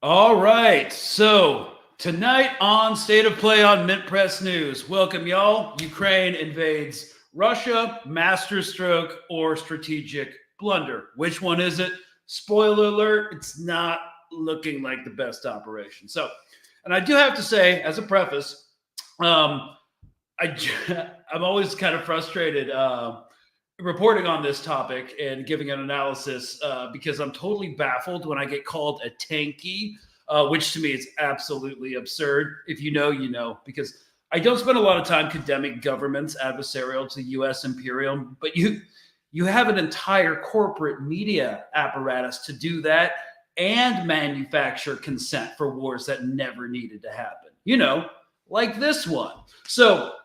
All right, so tonight on State of Play on Mint Press News, welcome y'all. Ukraine invades Russia, masterstroke or strategic blunder. Which one is it? Spoiler alert, it's not looking like the best operation. So, and I do have to say, as a preface, um, I'm always kind of frustrated reporting on this topic and giving an analysis because I'm totally baffled when I get called a tanky, which to me is absolutely absurd. If you know, you know, because I don't spend a lot of time condemning governments adversarial to U.S. imperium, but you have an entire corporate media apparatus to do that and manufacture consent for wars that never needed to happen. You know, like this one. So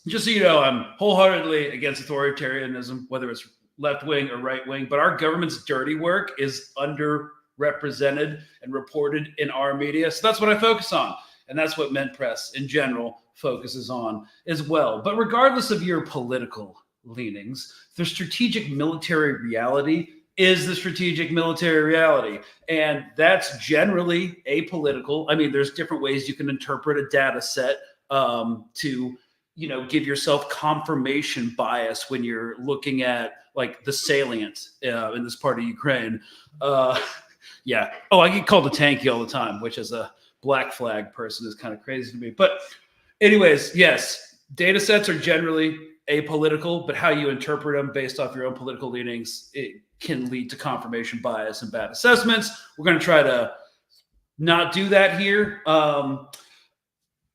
just so you know, I'm wholeheartedly against authoritarianism, whether it's left wing or right wing, but our government's dirty work is underrepresented and reported in our media. So that's what I focus on. And that's what Mint Press in general focuses on as well. But regardless of your political leanings, the strategic military reality is the strategic military reality. And that's generally apolitical. I mean, there's different ways you can interpret a data set to give yourself confirmation bias when you're looking at like the salient in this part of Ukraine. Yeah. Oh, I get called a tanky all the time, which as a black flag person is kind of crazy to me. But anyways, yes, data sets are generally apolitical, but how you interpret them based off your own political leanings, it can lead to confirmation bias and bad assessments. We're going to try to not do that here.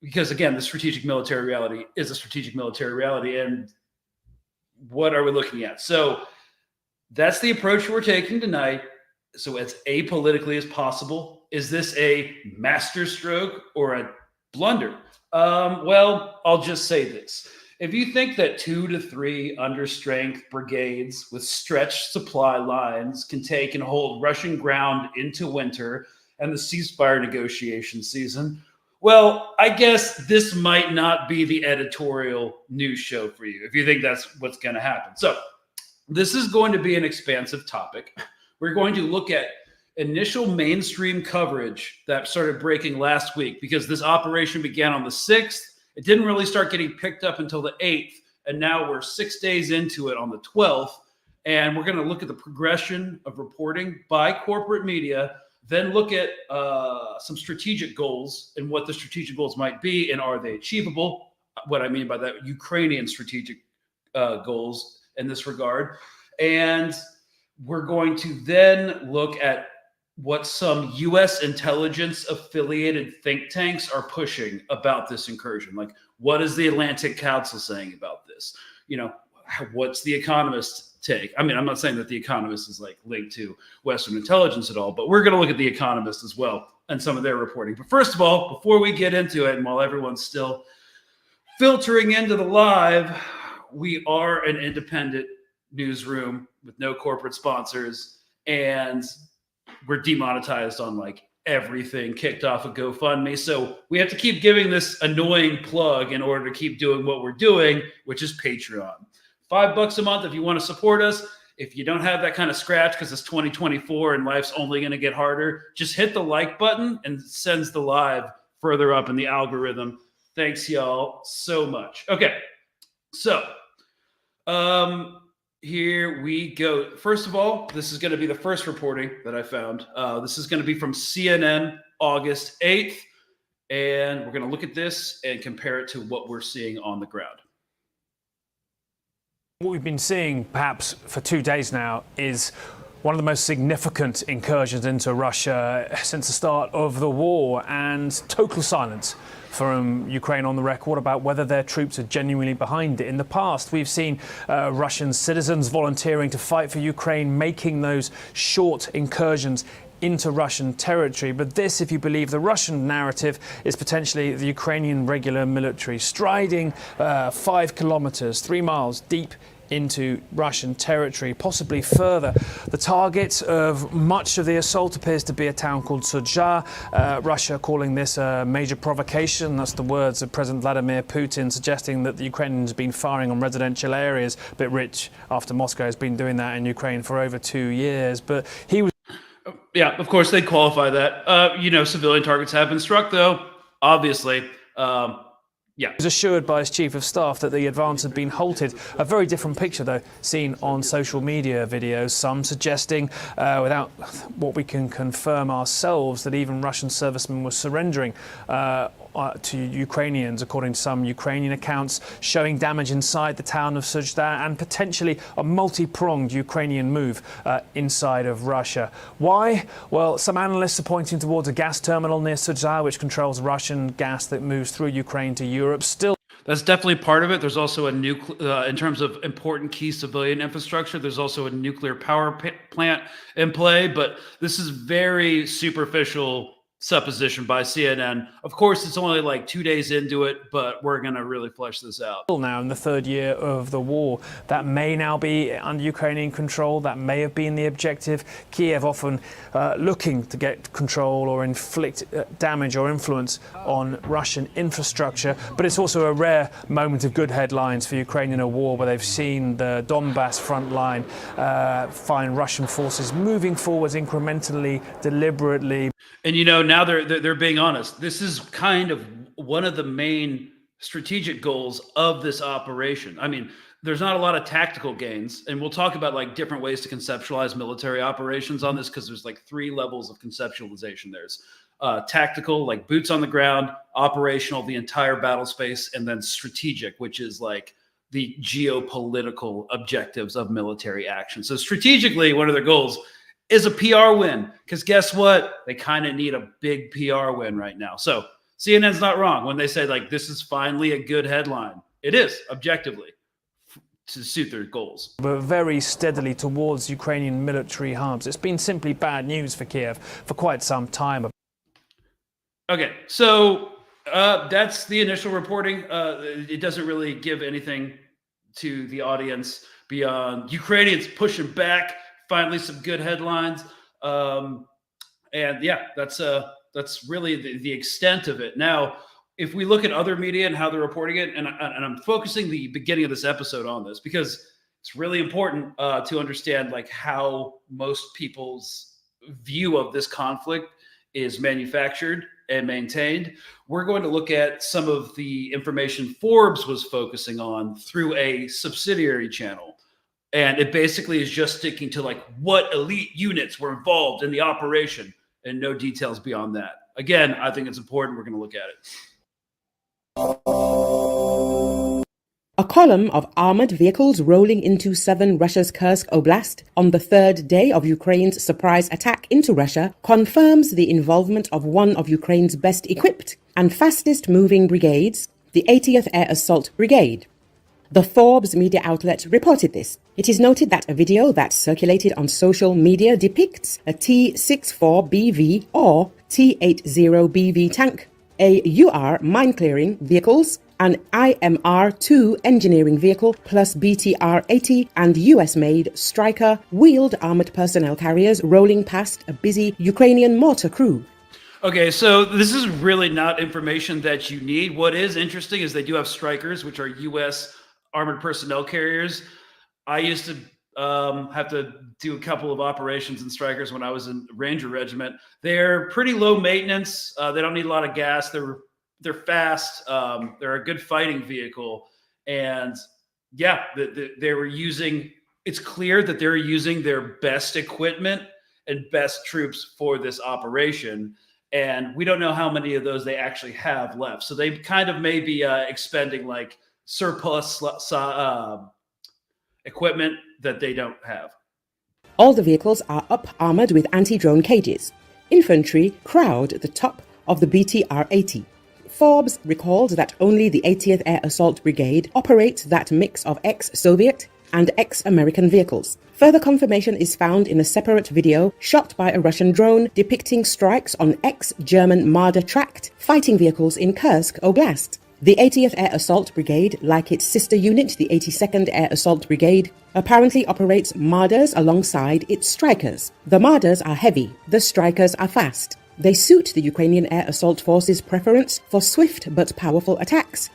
Because again, the strategic military reality is a strategic military reality. And what are we looking at? So that's the approach we're taking tonight. So as apolitically as possible. Is this a masterstroke or a blunder? Well, I'll just say this. If you think that 2 to 3 understrength brigades with stretched supply lines can take and hold Russian ground into winter and the ceasefire negotiation season, well, I guess this might not be the editorial news show for you if you think that's what's going to happen. So this is going to be an expansive topic. We're going to look at initial mainstream coverage that started breaking last week because this operation began on the 6th. It didn't really start getting picked up until the 8th. And now we're 6 days into it on the 12th. And we're going to look at the progression of reporting by corporate media, then look at some strategic goals and what the strategic goals might be and are they achievable. What I mean by that, Ukrainian strategic goals in this regard. And we're going to then look at what some U.S. intelligence affiliated think tanks are pushing about this incursion. Like, what is the Atlantic Council saying about this? What's the Economist take? I mean, I'm not saying that the Economist is like linked to Western intelligence at all, but we're going to look at the Economist as well and some of their reporting. But first of all, before we get into it, and while everyone's still filtering into the live, we are an independent newsroom with no corporate sponsors, and we're demonetized on like everything, kicked off of GoFundMe. So we have to keep giving this annoying plug in order to keep doing what we're doing, which is Patreon. $5 a month if you want to support us. If you don't have that kind of scratch because it's 2024 and life's only going to get harder, just hit the like button and sends the live further up in the algorithm. Thanks, y'all, so much. Okay, so here we go. First of all, this is going to be the first reporting that I found. This is going to be from CNN, August 8th. And we're going to look at this and compare it to what we're seeing on the ground. What we've been seeing perhaps for 2 days now is one of the most significant incursions into Russia since the start of the war, and total silence from Ukraine on the record about whether their troops are genuinely behind it. In the past, we've seen Russian citizens volunteering to fight for Ukraine, making those short incursions into Russian territory. But this, if you believe the Russian narrative, is potentially the Ukrainian regular military striding 5 kilometers, 3 miles deep into Russian territory, possibly further. The target of much of the assault appears to be a town called Sudzha. Russia calling this a major provocation. That's the words of President Vladimir Putin, suggesting that the Ukrainians have been firing on residential areas, a bit rich after Moscow has been doing that in Ukraine for over 2 years. But he was... Yeah, of course they qualify that. Civilian targets have been struck, though. Obviously, He was assured by his chief of staff that the advance had been halted. A very different picture, though, seen on social media videos, some suggesting, without what we can confirm ourselves, that even Russian servicemen were surrendering to Ukrainians, according to some Ukrainian accounts, showing damage inside the town of Sujda and potentially a multi-pronged Ukrainian move inside of Russia. Why? Well, some analysts are pointing towards a gas terminal near Sujda, which controls Russian gas that moves through Ukraine to Europe. Still, that's definitely part of it. There's also in terms of important key civilian infrastructure, there's also a nuclear power plant in play, but this is very superficial supposition by CNN. Of course, it's only like 2 days into it, but we're going to really flesh this out. Now, in the third year of the war, that may now be under Ukrainian control. That may have been the objective. Kyiv often looking to get control or inflict damage or influence on Russian infrastructure. But it's also a rare moment of good headlines for Ukraine in a war where they've seen the Donbas front line find Russian forces moving forwards incrementally, deliberately. And now they're being honest. This is kind of one of the main strategic goals of this operation. I mean, there's not a lot of tactical gains, and we'll talk about like different ways to conceptualize military operations on this, because there's like 3 levels of conceptualization. There's tactical, like boots on the ground; operational, the entire battle space; and then strategic, which is like the geopolitical objectives of military action. So strategically, one of their goals is a PR win, because guess what? They kind of need a big PR win right now. So CNN's not wrong when they say like this is finally a good headline. It is objectively to suit their goals. But very steadily towards Ukrainian military hubs. It's been simply bad news for Kyiv for quite some time. Okay, so that's the initial reporting. It doesn't really give anything to the audience beyond Ukrainians pushing back. Finally, some good headlines, and yeah, that's really the extent of it. Now, if we look at other media and how they're reporting it, and I'm focusing the beginning of this episode on this because it's really important to understand like how most people's view of this conflict is manufactured and maintained. We're going to look at some of the information Forbes was focusing on through a subsidiary channel. And it basically is just sticking to like what elite units were involved in the operation and no details beyond that. Again, I think it's important. We're going to look at it. A column of armored vehicles rolling into southern Russia's Kursk Oblast on the third day of Ukraine's surprise attack into Russia confirms the involvement of one of Ukraine's best equipped and fastest moving brigades, the 80th Air Assault Brigade. The Forbes media outlet reported this. It is noted that a video that circulated on social media depicts a T-64BV or T-80BV tank, a UR mine-clearing vehicles, an IMR-2 engineering vehicle, plus BTR-80 and US-made Striker wheeled armored personnel carriers rolling past a busy Ukrainian mortar crew. Okay, so this is really not information that you need. What is interesting is they do have Strikers, which are U.S. armored personnel carriers. I used to have to do a couple of operations in Strikers when I was in Ranger Regiment. They're pretty low maintenance. They don't need a lot of gas. They're fast. They're a good fighting vehicle. And yeah, they were using, it's clear that they're using their best equipment and best troops for this operation. And we don't know how many of those they actually have left. So they kind of may be expending like surplus equipment that they don't have. All the vehicles are up-armored with anti-drone cages. Infantry crowd the top of the BTR-80. Forbes recalled that only the 80th Air Assault Brigade operates that mix of ex-Soviet and ex-American vehicles. Further confirmation is found in a separate video shot by a Russian drone depicting strikes on ex-German Marder tracked fighting vehicles in Kursk Oblast. The 80th Air Assault Brigade, like its sister unit, the 82nd Air Assault Brigade, apparently operates Marders alongside its Strikers. The Marders are heavy, the Strikers are fast. They suit the Ukrainian Air Assault Force's preference for swift but powerful attacks.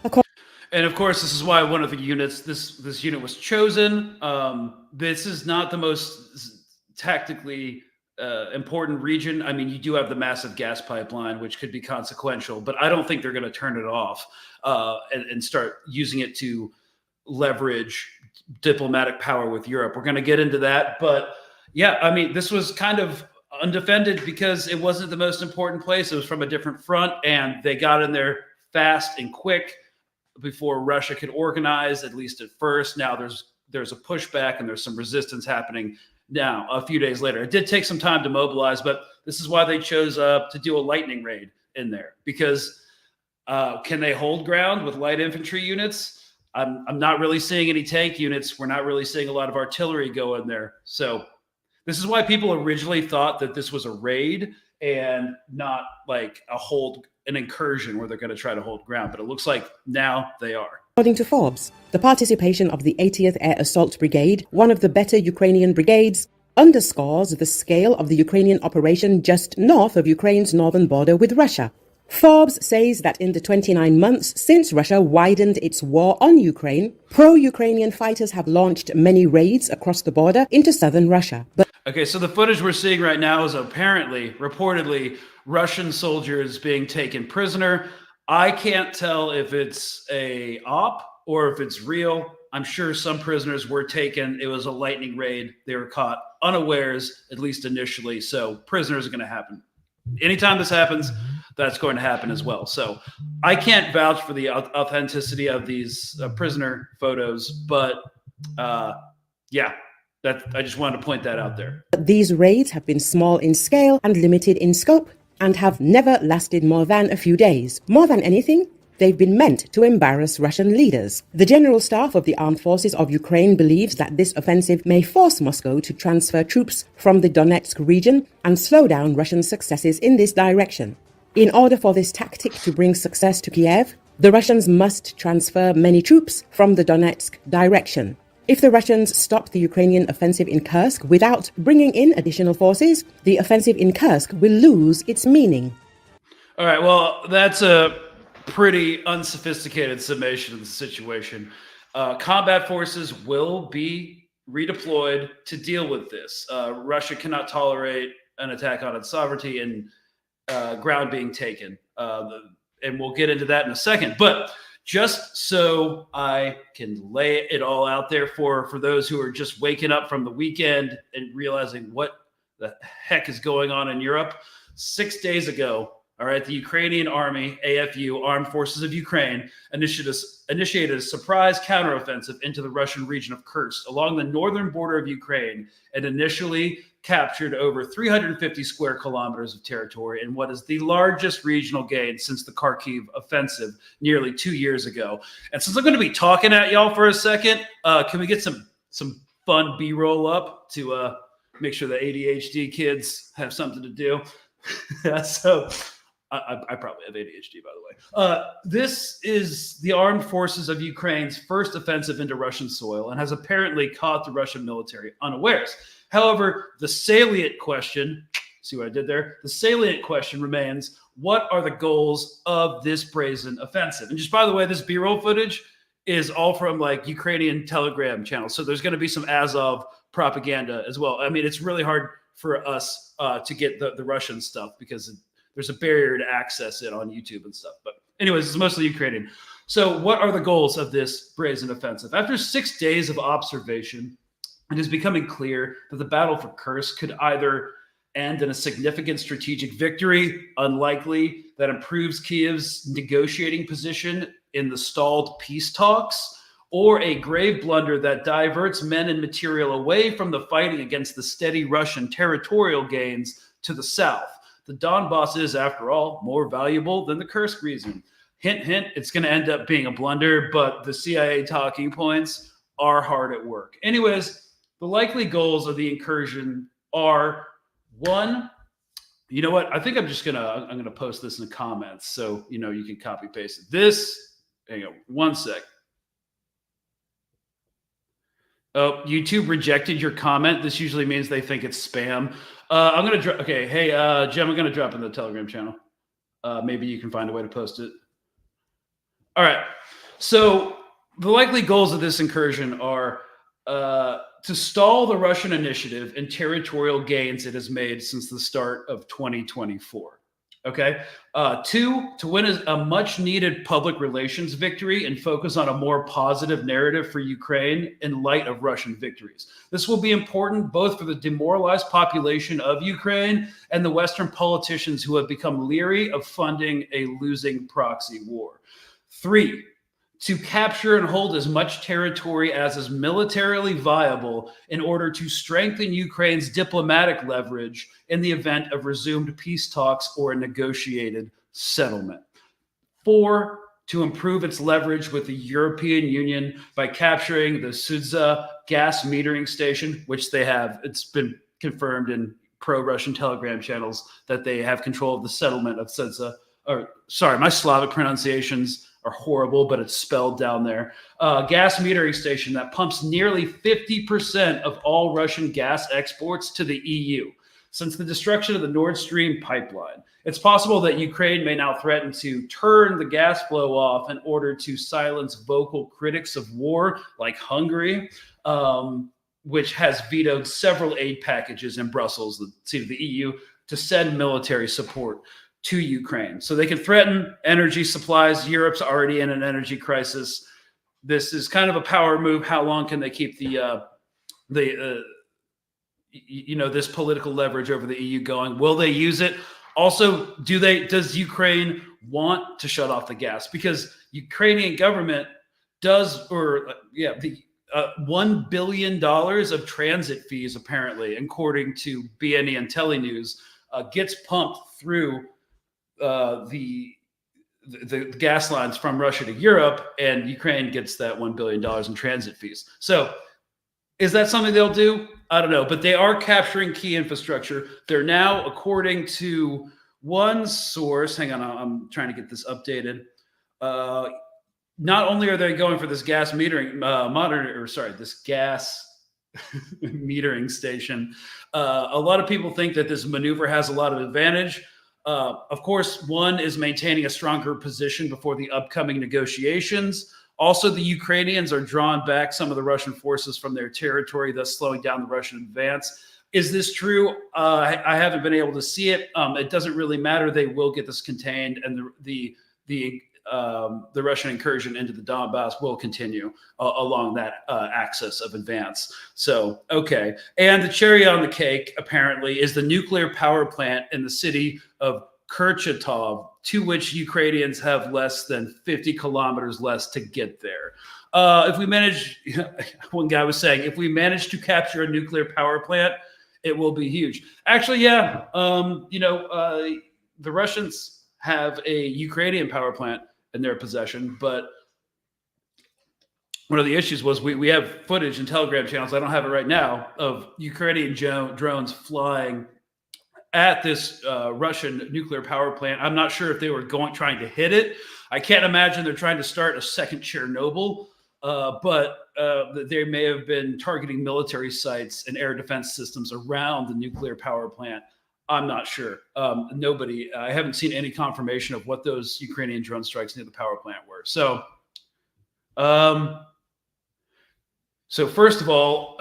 And of course, this is why one of the units, this unit was chosen. This is not the most tactically important region. I mean, you do have the massive gas pipeline, which could be consequential, but I don't think they're going to turn it off and start using it to leverage diplomatic power with Europe. We're going to get into that. But yeah, I mean, this was kind of undefended because it wasn't the most important place. It was from a different front, and they got in there fast and quick before Russia could organize, at least at first. Now there's a pushback and there's some resistance happening now a few days later. It did take some time to mobilize, but this is why they chose to do a lightning raid in there, because can they hold ground with light infantry units? I'm not really seeing any tank units. We're not really seeing a lot of artillery go in there. So this is why people originally thought that this was a raid and not like an incursion where they're going to try to hold ground. But it looks like now they are. According to Forbes, the participation of the 80th Air Assault Brigade, one of the better Ukrainian brigades, underscores the scale of the Ukrainian operation just north of Ukraine's northern border with Russia. Forbes says that in the 29 months since Russia widened its war on Ukraine, pro-Ukrainian fighters have launched many raids across the border into southern Russia. Okay, so the footage we're seeing right now is reportedly, Russian soldiers being taken prisoner. I can't tell if it's a op or if it's real. I'm sure some prisoners were taken. It was a lightning raid. They were caught unawares, at least initially. So prisoners are going to happen. Anytime this happens, that's going to happen as well. So I can't vouch for the authenticity of these prisoner photos, but yeah, I just wanted to point that out there. These raids have been small in scale and limited in scope, and have never lasted more than a few days. More than anything, they've been meant to embarrass Russian leaders. The General Staff of the Armed Forces of Ukraine believes that this offensive may force Moscow to transfer troops from the Donetsk region and slow down Russian successes in this direction. In order for this tactic to bring success to Kyiv, the Russians must transfer many troops from the Donetsk direction. If the Russians stop the Ukrainian offensive in Kursk without bringing in additional forces, the offensive in Kursk will lose its meaning. All right, well, that's a pretty unsophisticated summation of the situation. Combat forces will be redeployed to deal with this. Russia cannot tolerate an attack on its sovereignty and ground being taken. And we'll get into that in a second. But just so I can lay it all out there for those who are just waking up from the weekend and realizing what the heck is going on in Europe. 6 days ago, all right, the Ukrainian Army, AFU, Armed Forces of Ukraine, initiated a surprise counteroffensive into the Russian region of Kursk along the northern border of Ukraine, and initially captured over 350 square kilometers of territory in what is the largest regional gain since the Kharkiv offensive nearly 2 years ago. And since I'm going to be talking at y'all for a second, can we get some fun B-roll up to make sure the ADHD kids have something to do? So I probably have ADHD, by the way. This is the Armed Forces of Ukraine's first offensive into Russian soil and has apparently caught the Russian military unawares. However, the salient question, see what I did there? The salient question remains, what are the goals of this brazen offensive? And just by the way, this B-roll footage is all from like Ukrainian Telegram channels. So there's going to be some Azov propaganda as well. I mean, it's really hard for us to get the Russian stuff because there's a barrier to access it on YouTube and stuff. But anyways, it's mostly Ukrainian. So what are the goals of this brazen offensive? After 6 days of observation, it is becoming clear that the battle for Kursk could either end in a significant strategic victory, unlikely, that improves Kyiv's negotiating position in the stalled peace talks, or a grave blunder that diverts men and material away from the fighting against the steady Russian territorial gains to the south. The Donbas is, after all, more valuable than the Kursk region. Hint, hint, it's going to end up being a blunder, but the CIA talking points are hard at work. Anyways, the likely goals of the incursion are, one, you know what? I think I'm going to post this in the comments so, you know, you can copy paste it. Hang on, one sec. Oh, YouTube rejected your comment. This usually means they think it's spam. I'm going to drop. Okay. Hey, Jem, I'm going to drop in the Telegram channel. Maybe you can find a way to post it. All right. So the likely goals of this incursion are to stall the Russian initiative and territorial gains it has made since the start of 2024. Okay. 2, to win a much needed public relations victory and focus on a more positive narrative for Ukraine in light of Russian victories. This will be important both for the demoralized population of Ukraine and the Western politicians who have become leery of funding a losing proxy war. 3, to capture and hold as much territory as is militarily viable in order to strengthen Ukraine's diplomatic leverage in the event of resumed peace talks or a negotiated settlement. 4, to improve its leverage with the European Union by capturing the Sudza gas metering station, which they have. It's been confirmed in pro-Russian Telegram channels that they have control of the settlement of Sudza. Or, sorry, my Slavic pronunciations are horrible, but it's spelled down there. Gas metering station that pumps nearly 50% of all Russian gas exports to the EU. Since the destruction of the Nord Stream pipeline, it's possible that Ukraine may now threaten to turn the gas flow off in order to silence vocal critics of war like Hungary, which has vetoed several aid packages in Brussels, the seat of the EU, to send military support to Ukraine. So they can threaten energy supplies. Europe's already in an energy crisis. This is kind of a power move. How long can they keep this political leverage over the EU going? Will they use it? Also, does Ukraine want to shut off the gas? Because Ukrainian government does, the $1 billion of transit fees, apparently, according to BNE and Telenews, gets pumped through the gas lines from Russia to Europe, and Ukraine gets that $1 billion in transit fees. So is that something they'll do? I don't know, but they are capturing key infrastructure. They're now, according to one source, hang on, I'm trying to get this updated. Not only are they going for this gas metering this gas metering station, a lot of people think that this maneuver has a lot of advantage. Of course, one is maintaining a stronger position before the upcoming negotiations. Also, the Ukrainians are drawing back some of the Russian forces from their territory, thus slowing down the Russian advance. Is this true? I haven't been able to see it. It doesn't really matter. They will get this contained, and the Russian incursion into the Donbas will continue along that axis of advance. So, okay. And the cherry on the cake, apparently, is the nuclear power plant in the city of Kharkiv, to which Ukrainians have less than 50 kilometers less to get there. If we manage, one guy was saying, if we manage to capture a nuclear power plant, it will be huge. Actually, yeah. The Russians have a Ukrainian power plant in their possession, but one of the issues was we have footage in Telegram channels, I don't have it right now, of Ukrainian drones flying at this Russian nuclear power plant. I'm not sure if they were trying to hit it. I can't imagine they're trying to start a second Chernobyl, but they may have been targeting military sites and air defense systems around the nuclear power plant. I'm not sure. I haven't seen any confirmation of what those Ukrainian drone strikes near the power plant were. So first of all,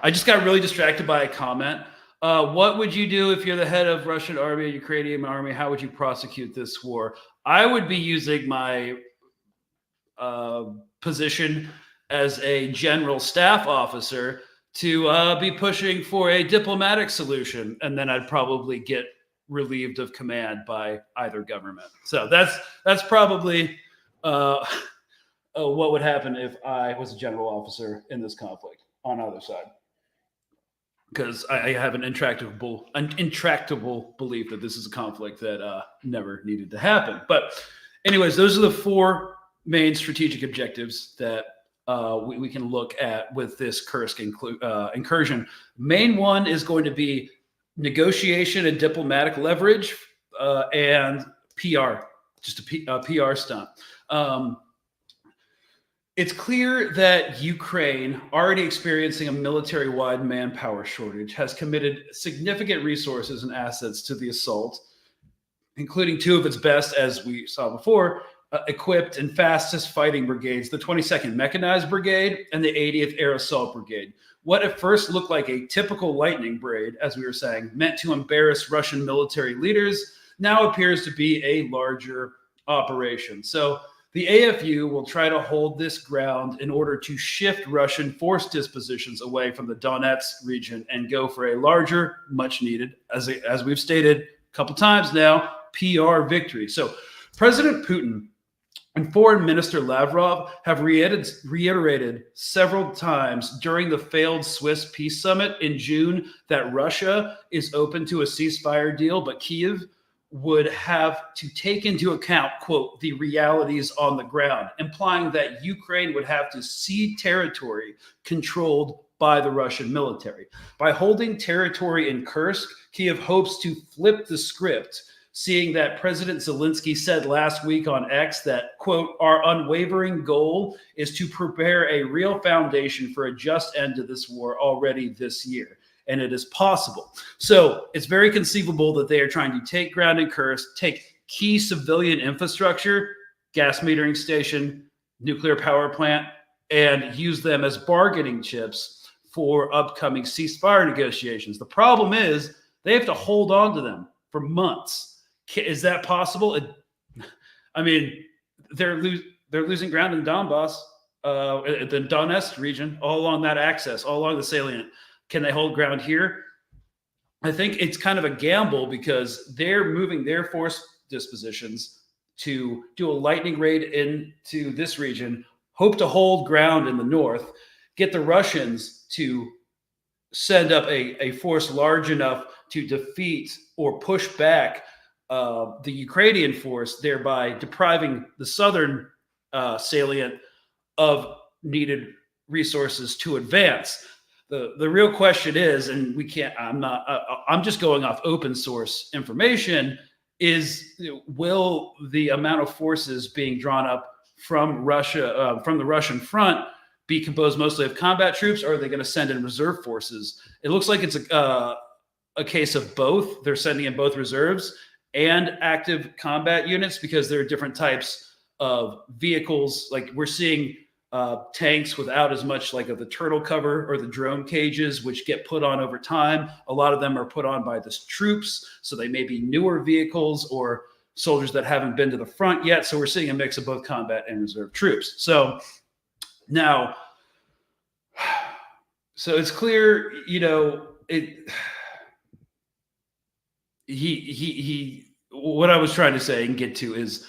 I just got really distracted by a comment. What would you do if you're the head of Russian army, Ukrainian army? How would you prosecute this war? I would be using my position as a general staff officer to be pushing for a diplomatic solution, and then I'd probably get relieved of command by either government. So that's probably what would happen if I was a general officer in this conflict on either side. Because I have an intractable belief that this is a conflict that never needed to happen. But anyways, those are the 4 main strategic objectives that we can look at with this Kursk incursion. Main one is going to be negotiation and diplomatic leverage and PR, just a PR stunt. It's clear that Ukraine, already experiencing a military-wide manpower shortage, has committed significant resources and assets to the assault, including 2 of its best, as we saw before, equipped and fastest fighting brigades, the 22nd Mechanized Brigade and the 80th Air Assault Brigade. What at first looked like a typical lightning braid, as we were saying, meant to embarrass Russian military leaders, now appears to be a larger operation. So the AFU will try to hold this ground in order to shift Russian force dispositions away from the Donetsk region and go for a larger, much needed, as we've stated a couple times now, PR victory. So President Putin and Foreign Minister Lavrov have reiterated several times during the failed Swiss peace summit in June that Russia is open to a ceasefire deal, but Kyiv would have to take into account, quote, the realities on the ground, implying that Ukraine would have to cede territory controlled by the Russian military. By holding territory in Kursk, Kyiv hopes to flip the script, seeing that President Zelensky said last week on X that, quote, our unwavering goal is to prepare a real foundation for a just end to this war already this year. And it is possible. So it's very conceivable that they are trying to take ground in Kursk, take key civilian infrastructure, gas metering station, nuclear power plant, and use them as bargaining chips for upcoming ceasefire negotiations. The problem is they have to hold on to them for months. Is that possible? I mean, they're losing ground in Donbas, the Donetsk region, all along that axis, all along the salient. Can they hold ground here? I think it's kind of a gamble because they're moving their force dispositions to do a lightning raid into this region, hope to hold ground in the north, get the Russians to send up a force large enough to defeat or push back the Ukrainian force, thereby depriving the southern salient of needed resources to advance. The real question is, and I'm just going off open source information, is will the amount of forces being drawn up from Russia, from the Russian front, be composed mostly of combat troops, or are they going to send in reserve forces? It looks like it's a case of both. They're sending in both reserves and active combat units because there are different types of vehicles. Like we're seeing tanks without as much like of the turtle cover or the drone cages, which get put on over time. A lot of them are put on by the troops, so they may be newer vehicles or soldiers that haven't been to the front yet. So we're seeing a mix of both combat and reserve troops. So now, so it's clear, you know, what I was trying to say and get to is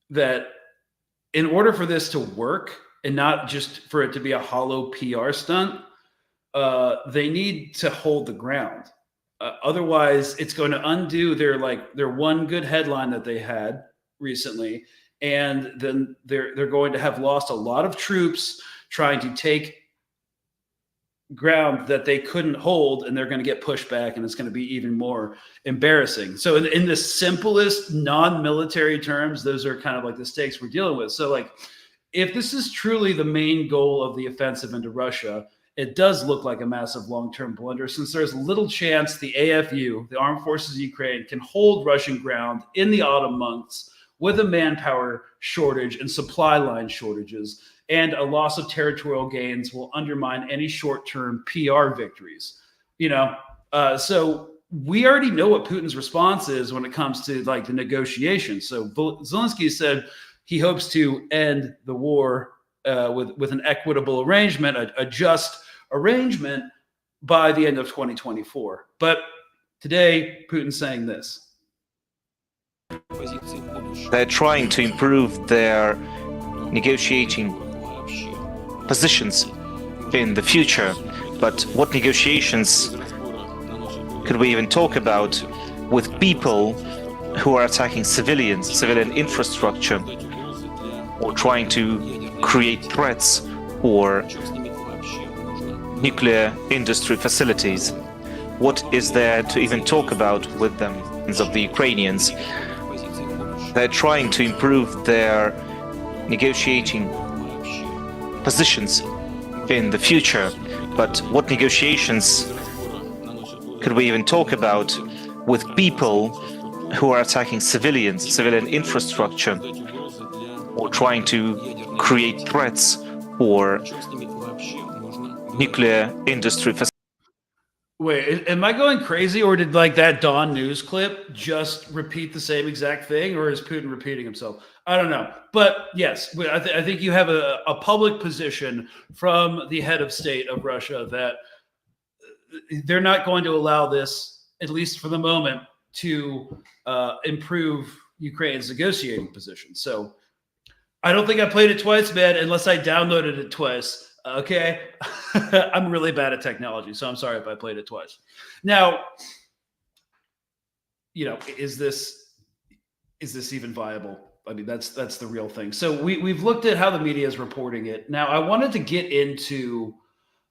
that in order for this to work, and not just for it to be a hollow PR stunt, they need to hold the ground. Otherwise, it's going to undo their one good headline that they had recently, and then they're going to have lost a lot of troops trying to take ground that they couldn't hold, and they're going to get pushed back, and it's going to be even more embarrassing. So in the simplest non-military terms, those are kind of like the stakes we're dealing with. So like, if this is truly the main goal of the offensive into Russia, it does look like a massive long-term blunder, since there's little chance the AFU, the Armed Forces of Ukraine, can hold Russian ground in the autumn months with a manpower shortage and supply line shortages, and a loss of territorial gains will undermine any short-term PR victories. You know, so we already know what Putin's response is when it comes to like the negotiations. So Zelensky said he hopes to end the war with an equitable arrangement, a just arrangement by the end of 2024. But today, Putin's saying this. They're trying to improve their negotiating positions in the future. But what negotiations could we even talk about with people who are attacking civilian infrastructure, or trying to create threats or nuclear industry facilities? What is there to even talk about with them of the Ukrainians? They're trying to improve their negotiating positions in the future. But what negotiations could we even talk about with people who are attacking civilian infrastructure, or trying to create threats for nuclear industry facilities. Wait, am I going crazy, or did like that Dawn news clip just repeat the same exact thing, or is Putin repeating himself? I don't know. But yes, I think you have a public position from the head of state of Russia that they're not going to allow this, at least for the moment, to improve Ukraine's negotiating position. So I don't think I played it twice, man, unless I downloaded it twice. Okay. I'm really bad at technology, so I'm sorry if I played it twice. Now, is this even viable? I mean, that's the real thing. So we've looked at how the media is reporting it. Now, I wanted to get into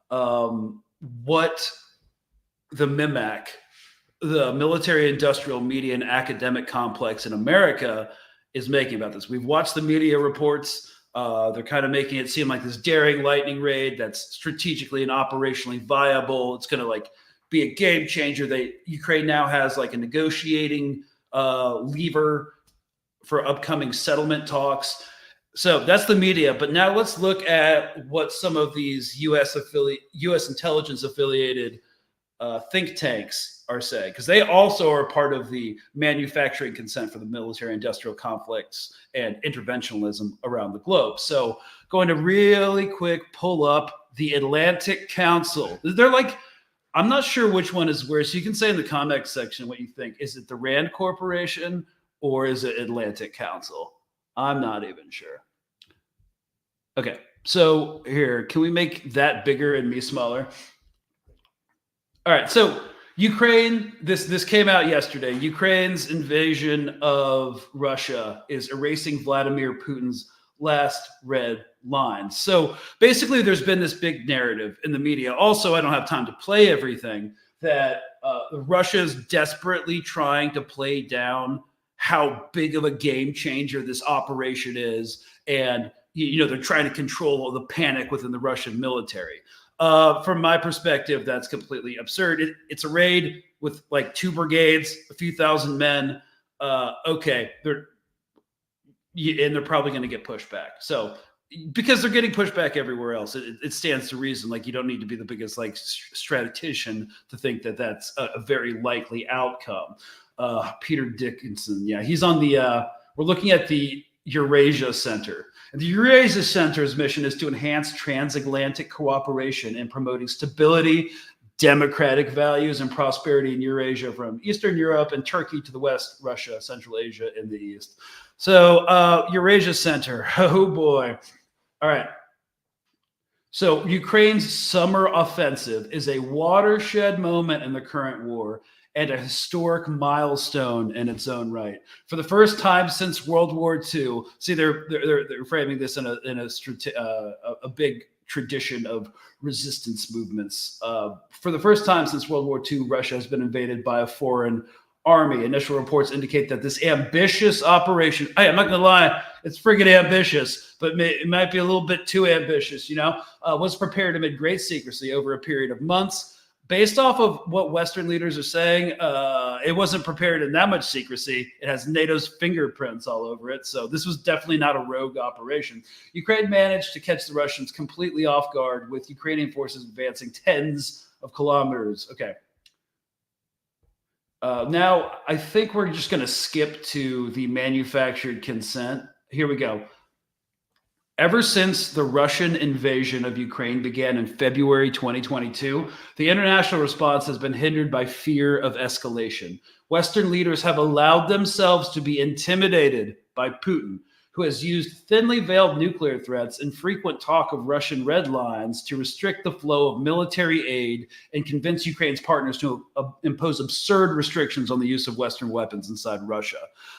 what the MIMAC, the military industrial media and academic complex in America, is making about this. We've watched the media reports. They're kind of making it seem like this daring lightning raid that's strategically and operationally viable. It's going to like be a game changer. Ukraine now has like a negotiating lever for upcoming settlement talks. So that's the media. But now let's look at what some of these U.S. intelligence affiliated think tanks are saying, because they also are part of the manufacturing consent for the military industrial conflicts and interventionism around the globe. So going to really quick pull up the Atlantic Council. They're like, I'm not sure which one is worse. You can say in the comments section what you think. Is it the Rand Corporation or is it Atlantic Council? I'm not even sure. Okay, so here, can we make that bigger and me smaller? All right, so Ukraine, this came out yesterday. Ukraine's invasion of Russia is erasing Vladimir Putin's last red line. So basically, there's been this big narrative in the media. Also, I don't have time to play everything, that Russia's desperately trying to play down how big of a game changer this operation is. And, they're trying to control the panic within the Russian military. From my perspective, that's completely absurd. It's a raid with like 2 brigades, a few thousand men. Okay, they're probably going to get pushed back. So because they're getting pushed back everywhere else, it stands to reason. Like, you don't need to be the biggest like strategician to think that that's a very likely outcome. Peter Dickinson, yeah, he's on the. We're looking at the Eurasia Center. And the Eurasia Center's mission is to enhance transatlantic cooperation and promoting stability, democratic values, and prosperity in Eurasia, from Eastern Europe and Turkey to the West, Russia, Central Asia, and the East. So Eurasia Center, oh boy. All right. So Ukraine's summer offensive is a watershed moment in the current war and a historic milestone in its own right. For the first time since World War II, see, they're framing this in a big tradition of resistance movements. For the first time since World War II, Russia has been invaded by a foreign army. Initial reports indicate that this ambitious operation, hey, I'm not going to lie, it's friggin' ambitious, but it might be a little bit too ambitious, was prepared amid great secrecy over a period of months. Based off of what Western leaders are saying, it wasn't prepared in that much secrecy. It has NATO's fingerprints all over it. So this was definitely not a rogue operation. Ukraine managed to catch the Russians completely off guard, with Ukrainian forces advancing tens of kilometers. Okay. Now, I think we're just going to skip to the manufactured consent. Here we go. Ever since the Russian invasion of Ukraine began in February 2022, the international response has been hindered by fear of escalation. Western leaders have allowed themselves to be intimidated by Putin, who has used thinly veiled nuclear threats and frequent talk of Russian red lines to restrict the flow of military aid and convince Ukraine's partners to impose absurd restrictions on the use of Western weapons inside Russia.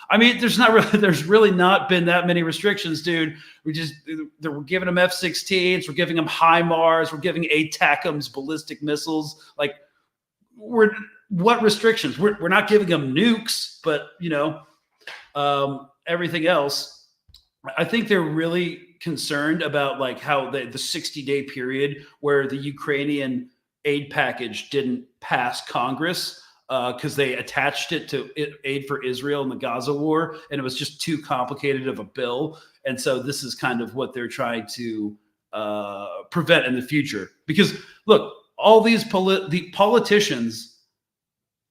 I mean, there's really not been that many restrictions, dude. We're giving them F-16s, we're giving them HIMARS, we're giving ATACMS ballistic missiles. Like, what restrictions? We're not giving them nukes, but everything else. I think they're really concerned about like how the 60-day period where the Ukrainian aid package didn't pass Congress. because they attached it to aid for Israel in the Gaza war, and it was just too complicated of a bill. And so this is kind of what they're trying to prevent in the future. Because look, all these the politicians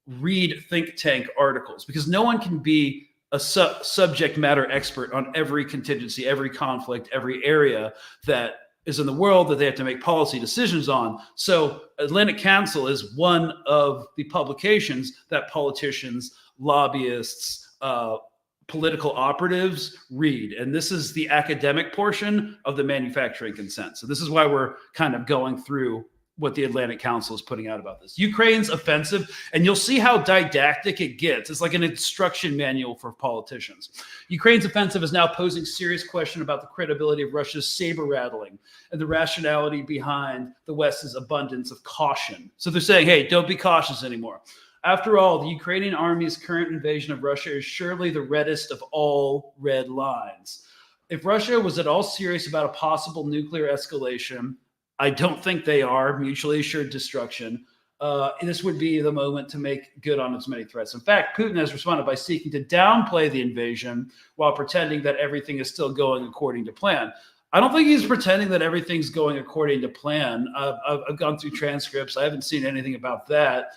read think tank articles, because no one can be a subject matter expert on every contingency, every conflict, every area that is in the world that they have to make policy decisions on. So Atlantic Council is one of the publications that politicians, lobbyists, political operatives read. And this is the academic portion of the manufacturing consent. So this is why we're kind of going through what the Atlantic Council is putting out about this. Ukraine's offensive, and you'll see how didactic it gets. It's like an instruction manual for politicians. Ukraine's offensive is now posing serious question about the credibility of Russia's saber rattling and the rationality behind the West's abundance of caution. So they're saying, hey, don't be cautious anymore. After all, the Ukrainian army's current invasion of Russia is surely the reddest of all red lines. If Russia was at all serious about a possible nuclear escalation, I don't think they are, mutually assured destruction, this would be the moment to make good on its many threats. In fact, Putin has responded by seeking to downplay the invasion while pretending that everything is still going according to plan. I don't think he's pretending that everything's going according to plan. I've gone through transcripts. I haven't seen anything about that.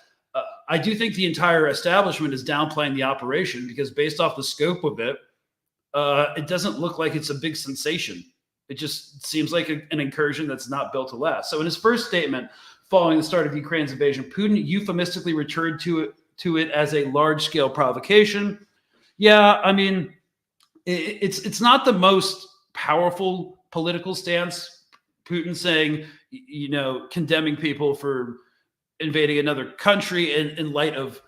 I do think the entire establishment is downplaying the operation because based off the scope of it, it doesn't look like it's a big sensation. It just seems like an incursion that's not built to last. So in his first statement following the start of Ukraine's invasion, Putin euphemistically referred to it as a large-scale provocation. Yeah, I mean, it's not the most powerful political stance. Putin saying, you know, condemning people for invading another country in light of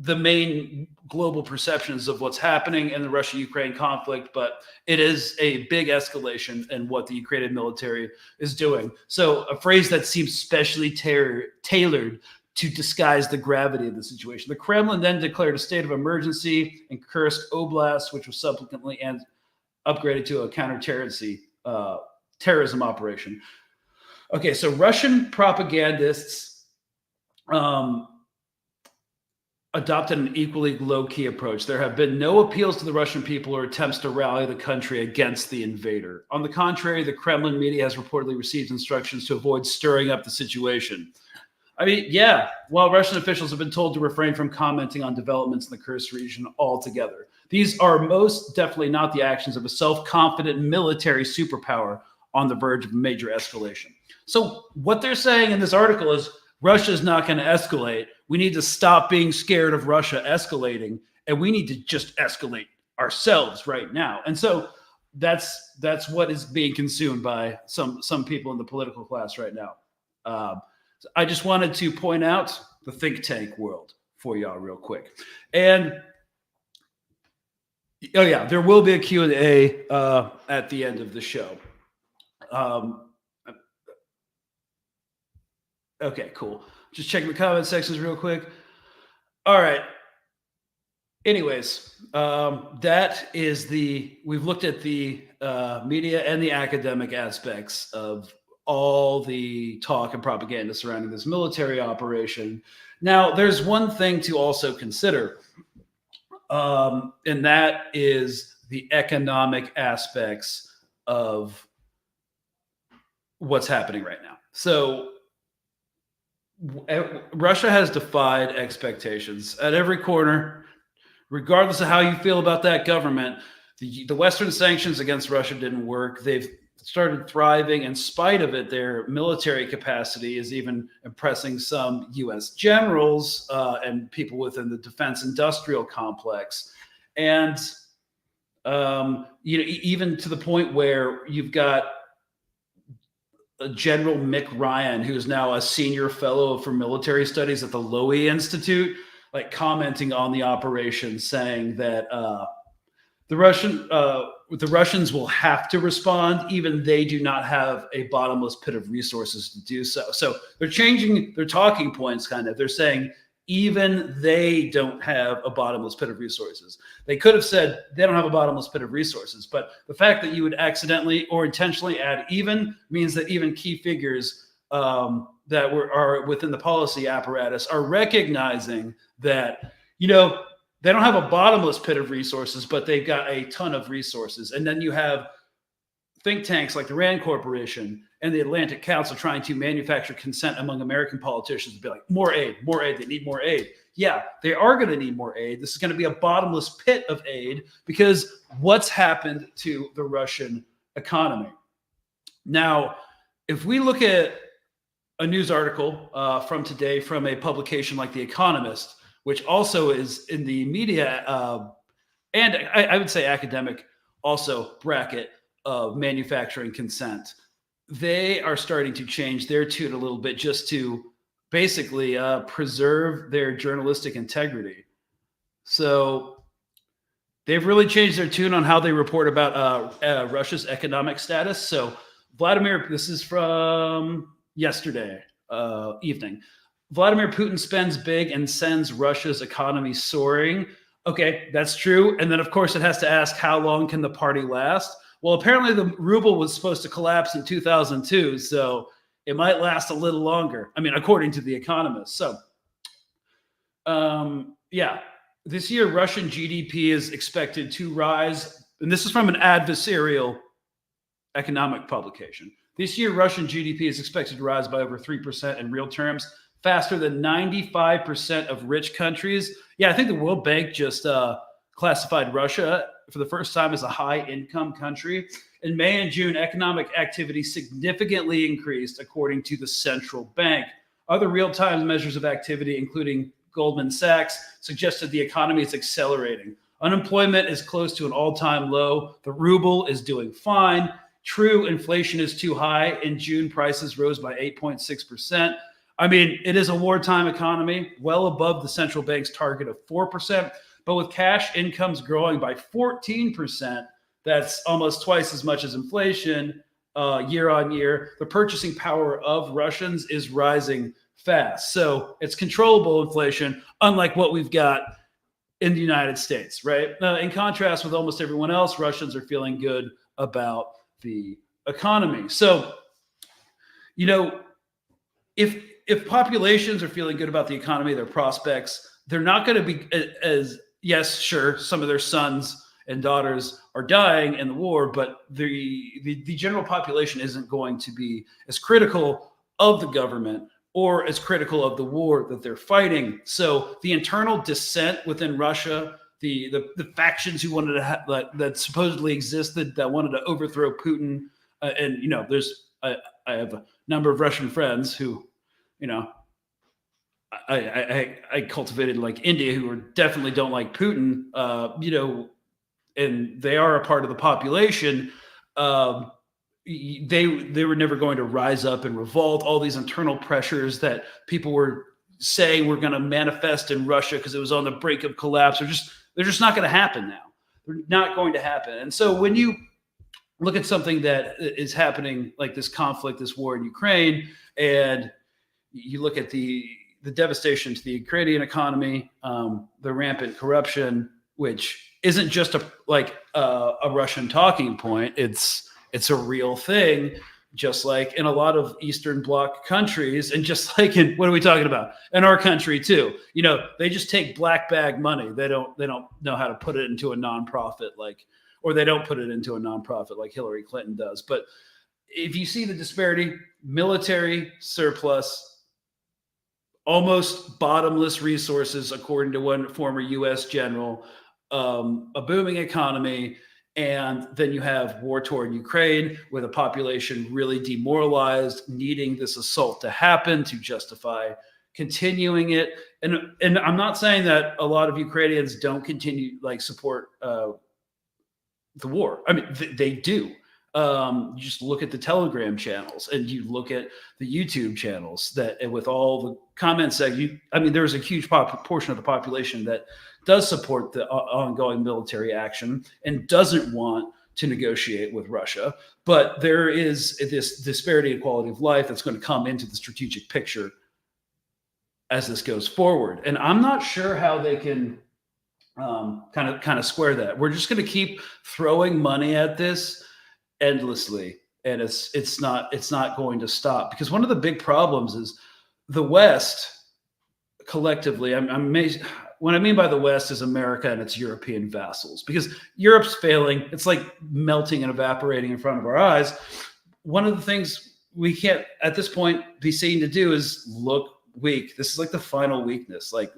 the main global perceptions of what's happening in the Russia-Ukraine conflict, but it is a big escalation in what the Ukrainian military is doing. So a phrase that seems specially tailored to disguise the gravity of the situation. The Kremlin then declared a state of emergency in Kursk Oblast, which was subsequently upgraded to a terrorism operation. Okay, so Russian propagandists adopted an equally low-key approach. There have been no appeals to the Russian people or attempts to rally the country against the invader. On the contrary, the Kremlin media has reportedly received instructions to avoid stirring up the situation. I mean, yeah, while Russian officials have been told to refrain from commenting on developments in the Kursk region altogether. These are most definitely not the actions of a self-confident military superpower on the verge of major escalation. So what they're saying in this article is Russia's not going to escalate. We need to stop being scared of Russia escalating, and we need to just escalate ourselves right now. And so that's what is being consumed by some people in the political class right now. I just wanted to point out the think tank world for y'all real quick. And oh yeah, there will be a Q&A at the end of the show. Okay, cool. Just checking the comment sections real quick. All right. Anyways, that is we've looked at the media and the academic aspects of all the talk and propaganda surrounding this military operation. Now, there's one thing to also consider, and that is the economic aspects of what's happening right now. So Russia has defied expectations at every corner, regardless of how you feel about that government. The Western sanctions against Russia didn't work. They've started thriving. In spite of it, their military capacity is even impressing some U.S. generals and people within the defense industrial complex. And, even to the point where you've got General Mick Ryan, who is now a senior fellow for military studies at the Lowy Institute, like commenting on the operation, saying that the Russians will have to respond, even they do not have a bottomless pit of resources to do so. So they're changing their talking points, kind of. They're saying even they don't have a bottomless pit of resources. They could have said they don't have a bottomless pit of resources, but the fact that you would accidentally or intentionally add even means that even key figures that are within the policy apparatus are recognizing that, they don't have a bottomless pit of resources, but they've got a ton of resources. And then you have think tanks like the Rand Corporation and the Atlantic Council trying to manufacture consent among American politicians to be like, more aid, they need more aid. Yeah, they are going to need more aid. This is going to be a bottomless pit of aid because what's happened to the Russian economy. Now, if we look at a news article from today from a publication like The Economist, which also is in the media and I would say academic also bracket of manufacturing consent, they are starting to change their tune a little bit just to basically preserve their journalistic integrity. So they've really changed their tune on how they report about Russia's economic status. So Vladimir, this is from yesterday evening. Vladimir Putin spends big and sends Russia's economy soaring. Okay, that's true. And then, of course, it has to ask, how long can the party last? Well, apparently the ruble was supposed to collapse in 2002, so it might last a little longer. I mean, according to The Economist. So, yeah, this year Russian GDP is expected to rise, and this is from an adversarial economic publication. This year, Russian GDP is expected to rise by over 3% in real terms, faster than 95% of rich countries. Yeah, I think the World Bank just classified Russia for the first time as a high-income country. In May and June, economic activity significantly increased, according to the central bank. Other real-time measures of activity, including Goldman Sachs, suggested the economy is accelerating. Unemployment is close to an all-time low. The ruble is doing fine. True, inflation is too high. In June, prices rose by 8.6%. I mean, it is a wartime economy, well above the central bank's target of 4%. But with cash incomes growing by 14%, that's almost twice as much as inflation year on year. The purchasing power of Russians is rising fast. So it's controllable inflation, unlike what we've got in the United States, right? In contrast with almost everyone else, Russians are feeling good about the economy. So, if populations are feeling good about the economy, their prospects, they're not going to be as, yes, sure, some of their sons and daughters are dying in the war, but the general population isn't going to be as critical of the government or as critical of the war that they're fighting. So the internal dissent within Russia, the factions who wanted to that supposedly existed that wanted to overthrow Putin, and there's I have a number of Russian friends who, I cultivated like India, who definitely don't like Putin, and they are a part of the population. They were never going to rise up and revolt. All these internal pressures that people were saying were going to manifest in Russia because it was on the brink of collapse, they're just not going to happen now. They're not going to happen. And so when you look at something that is happening, like this conflict, this war in Ukraine, and you look at the devastation to the Ukrainian economy, the rampant corruption, which isn't just a Russian talking point. It's a real thing, just like in a lot of Eastern Bloc countries, and just like in, what are we talking about? In our country too. They just take black bag money. They don't know how to put it into a nonprofit, or they don't put it into a nonprofit like Hillary Clinton does. But if you see the disparity, military surplus, almost bottomless resources, according to one former U.S. general, a booming economy, and then you have war-torn Ukraine with a population really demoralized, needing this assault to happen to justify continuing it. And I'm not saying that a lot of Ukrainians don't continue support the war. I mean, they do. You just look at the Telegram channels and you look at the YouTube channels that, with all the comments that there's a huge portion of the population that does support the ongoing military action and doesn't want to negotiate with Russia. But there is this disparity in quality of life that's going to come into the strategic picture as this goes forward. And I'm not sure how they can kind of square that. We're just going to keep throwing money at this endlessly. and it's not going to stop, because one of the big problems is the West collectively. I'm amazed. What I mean by the West is America and its European vassals, because Europe's failing. It's like melting and evaporating in front of our eyes. One of the things we can't at this point be seen to do is look weak. This is like the final weakness, like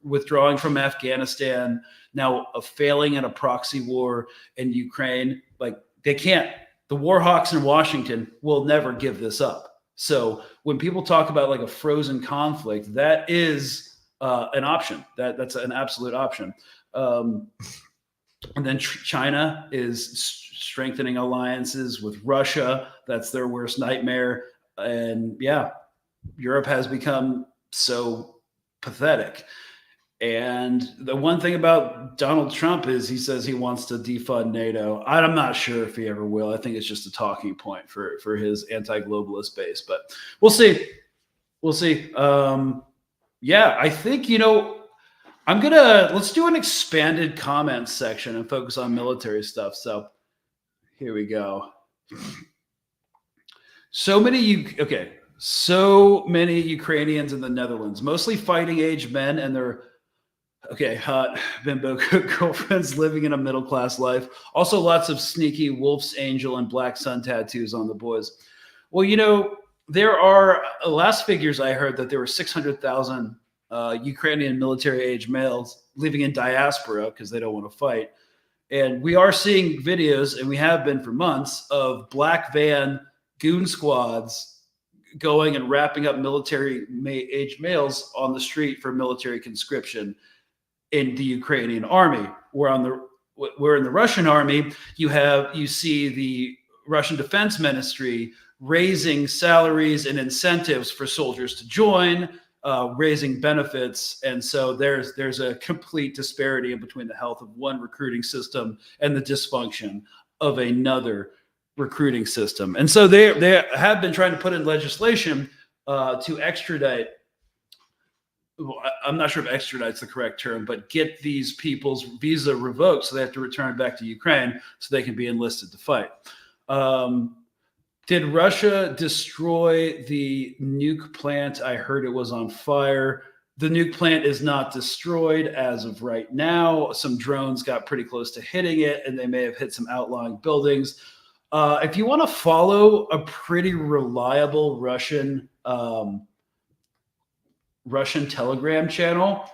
withdrawing from Afghanistan, now a failing at a proxy war in Ukraine. Like they can't, the war hawks in Washington will never give this up. So when people talk about like a frozen conflict, that is an option. That's an absolute option. And then China is strengthening alliances with Russia. That's their worst nightmare. And yeah, Europe has become so pathetic. And the one thing about Donald Trump is he says he wants to defund NATO. I'm not sure if he ever will. I think it's just a talking point for his anti-globalist base, but we'll see. We'll see. Yeah, I think, let's do an expanded comments section and focus on military stuff. So here we go. So many Ukrainians in the Netherlands, mostly fighting age men and their hot bimbo girlfriends living in a middle-class life. Also lots of sneaky wolf's angel and black sun tattoos on the boys. Well, there are last figures I heard that there were 600,000 Ukrainian military-age males living in diaspora because they don't want to fight. And we are seeing videos, and we have been for months, of black van goon squads going and wrapping up military-age males on the street for military conscription in the Ukrainian army. Where in the Russian army, you see the Russian Defense Ministry raising salaries and incentives for soldiers to join, raising benefits. And so there's a complete disparity in between the health of one recruiting system and the dysfunction of another recruiting system. And so they have been trying to put in legislation to extradite. Well, I'm not sure if extradite's the correct term, but get these people's visa revoked so they have to return back to Ukraine so they can be enlisted to fight. Did Russia destroy the nuke plant? I heard it was on fire. The nuke plant is not destroyed as of right now. Some drones got pretty close to hitting it, and they may have hit some outlying buildings. If you want to follow a pretty reliable Russian Telegram channel,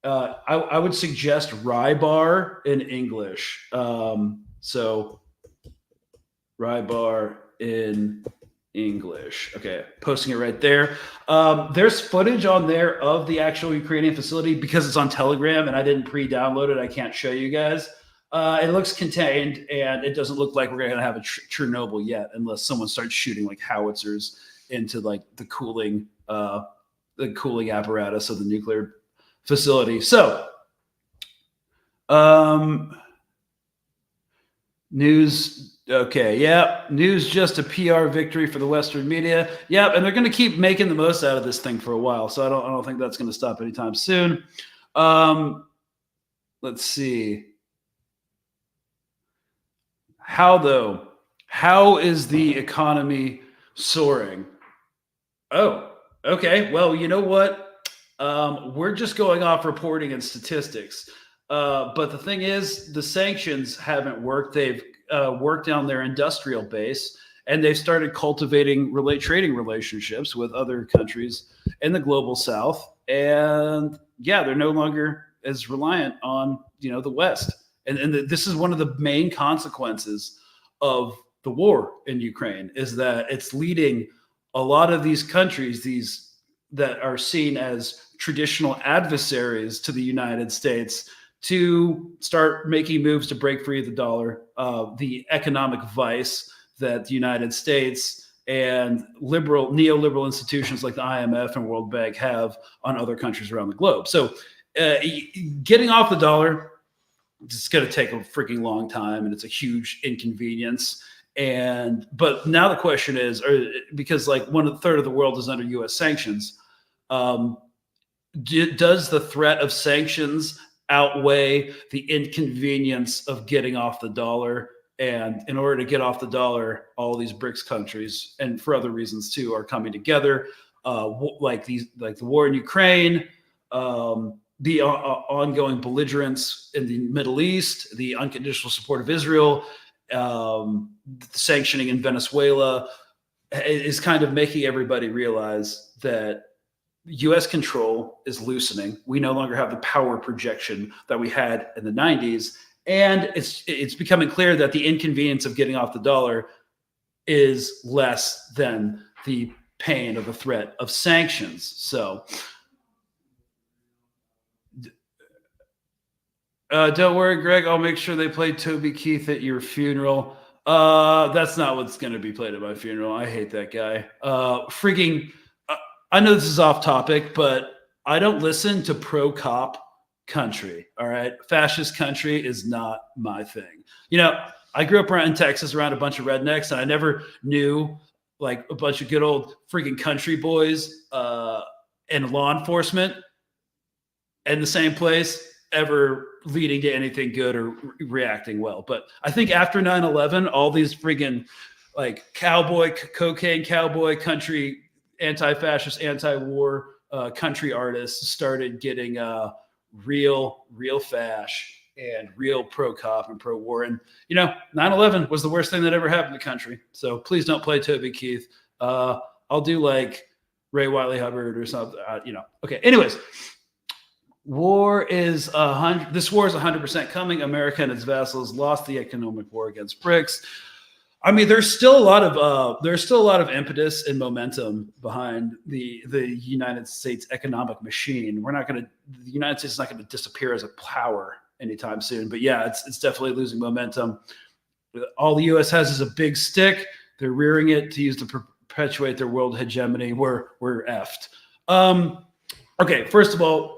I would suggest Rybar in English. So Rybar in English. Okay, posting it right there. There's footage on there of the actual Ukrainian facility because it's on Telegram and I didn't pre-download it. I can't show you guys. It looks contained and it doesn't look like we're going to have a Chernobyl yet unless someone starts shooting like howitzers into like the cooling apparatus of the nuclear facility. So, news. Okay. Yeah. News, just a PR victory for the Western media. Yep. And they're going to keep making the most out of this thing for a while. So I don't think that's going to stop anytime soon. Let's see. How is the economy soaring? Oh, okay. Well, you know what? We're just going off reporting and statistics. But the thing is, the sanctions haven't worked. They've worked on their industrial base, and they've started cultivating trading relationships with other countries in the global south. And yeah, they're no longer as reliant on, the West. And this is one of the main consequences of the war in Ukraine, is that it's leading a lot of these countries, these that are seen as traditional adversaries to the United States, to start making moves to break free of the dollar, the economic vice that the United States and neoliberal institutions like the IMF and World Bank have on other countries around the globe. So getting off the dollar, it's going to take a freaking long time, and it's a huge inconvenience. But now the question is, because like third of the world is under U.S. sanctions, does the threat of sanctions outweigh the inconvenience of getting off the dollar? And in order to get off the dollar, all these BRICS countries, and for other reasons too, are coming together. Like the war in Ukraine, the ongoing belligerence in the Middle East, the unconditional support of Israel, the sanctioning in Venezuela, is kind of making everybody realize that U.S. control is loosening. We no longer have the power projection that we had in the 90s. And it's becoming clear that the inconvenience of getting off the dollar is less than the pain of the threat of sanctions. So don't worry, Greg. I'll make sure they play Toby Keith at your funeral. That's not what's going to be played at my funeral. I hate that guy. I know this is off topic, but I don't listen to pro-cop country. All right. Fascist country is not my thing. You know, I grew up in Texas around a bunch of rednecks, and I never knew like a bunch of good old freaking country boys and law enforcement in the same place ever leading to anything good or reacting well. But I think after 9/11, all these friggin' like cocaine cowboy country, anti-fascist, anti-war country artists started getting real fash and real pro-cop and pro-war. And, you know, 9/11 was the worst thing that ever happened to the country. So please don't play Toby Keith. I'll do like Ray Wiley Hubbard or something, you know. Okay, anyways. This war is 100% coming. America and its vassals lost the economic war against BRICS. I mean, there's still a lot of impetus and momentum behind the United States economic machine. The United States is not going to disappear as a power anytime soon. But yeah, it's definitely losing momentum. All the U.S. has is a big stick. They're rearing it to use to perpetuate their world hegemony. We're effed. Okay, first of all,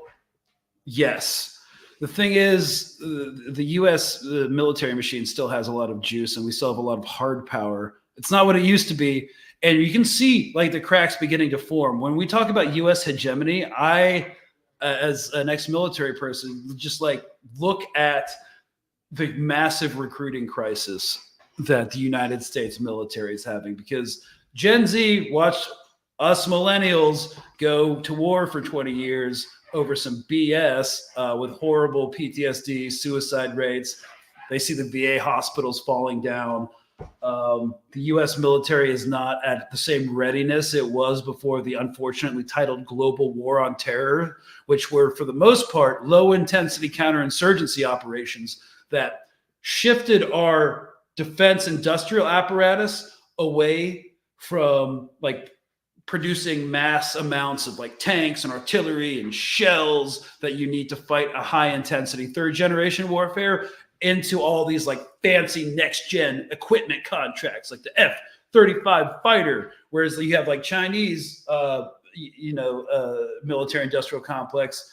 yes. The thing is, the U.S. military machine still has a lot of juice, and we still have a lot of hard power. It's not what it used to be. And you can see like the cracks beginning to form. When we talk about U.S. hegemony, I, as an ex-military person, just like look at the massive recruiting crisis that the United States military is having, because Gen Z watched us millennials go to war for 20 years over some BS with horrible PTSD, suicide rates. They see the VA hospitals falling down. The U.S. military is not at the same readiness it was before the unfortunately titled Global War on Terror, which were, for the most part, low-intensity counterinsurgency operations that shifted our defense industrial apparatus away from like producing mass amounts of like tanks and artillery and shells that you need to fight a high intensity third generation warfare into all these like fancy next gen equipment contracts like the F-35 fighter. Whereas you have like Chinese, military industrial complex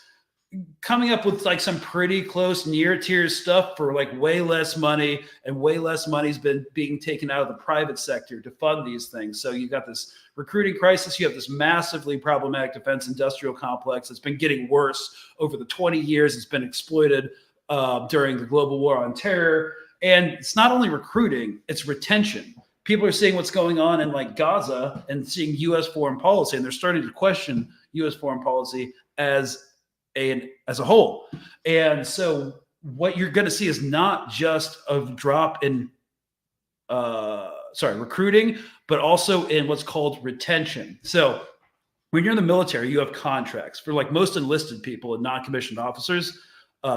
coming up with like some pretty close near tier stuff for like way less money, and way less money's been being taken out of the private sector to fund these things. So you've got this recruiting crisis. You have this massively problematic defense industrial complex that's been getting worse over the 20 years it's been exploited during the global war on terror. And it's not only recruiting, it's retention. People are seeing what's going on in like Gaza and seeing U.S. foreign policy, and they're starting to question U.S. foreign policy as a whole. And so what you're going to see is not just a drop in recruiting, but also in what's called retention. So when you're in the military, you have contracts. For like most enlisted people and non-commissioned officers,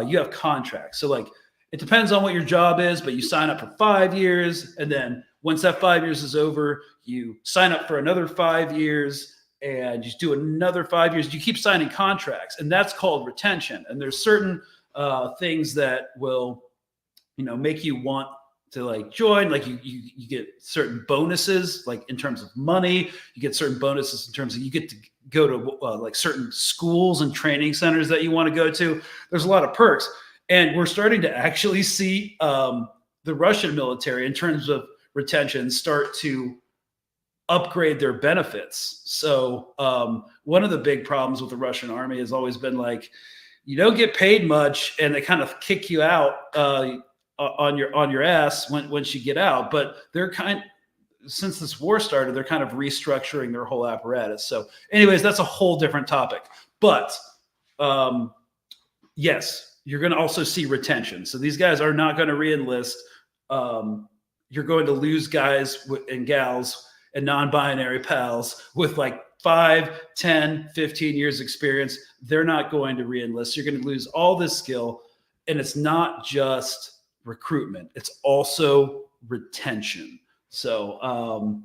you have contracts. So like it depends on what your job is, but you sign up for 5 years, and then once that 5 years is over, you sign up for another 5 years, and you do another 5 years. You keep signing contracts, and that's called retention. And there's certain things that will, make you want to like join. Like you get certain bonuses, like in terms of money. You get certain bonuses in terms of you get to go to like certain schools and training centers that you want to go to. There's a lot of perks, and we're starting to actually see the Russian military, in terms of retention, start to upgrade their benefits. So one of the big problems with the Russian army has always been like, you don't get paid much, and they kind of kick you out on your ass once you get out. But they're since this war started, they're kind of restructuring their whole apparatus. So, anyways, that's a whole different topic. But yes, you're going to also see retention. So these guys are not going to re-enlist. You're going to lose guys and gals and non-binary pals with like 5, 10, 15 years experience. They're not going to re-enlist. You're going to lose all this skill. And it's not just recruitment. It's also retention. So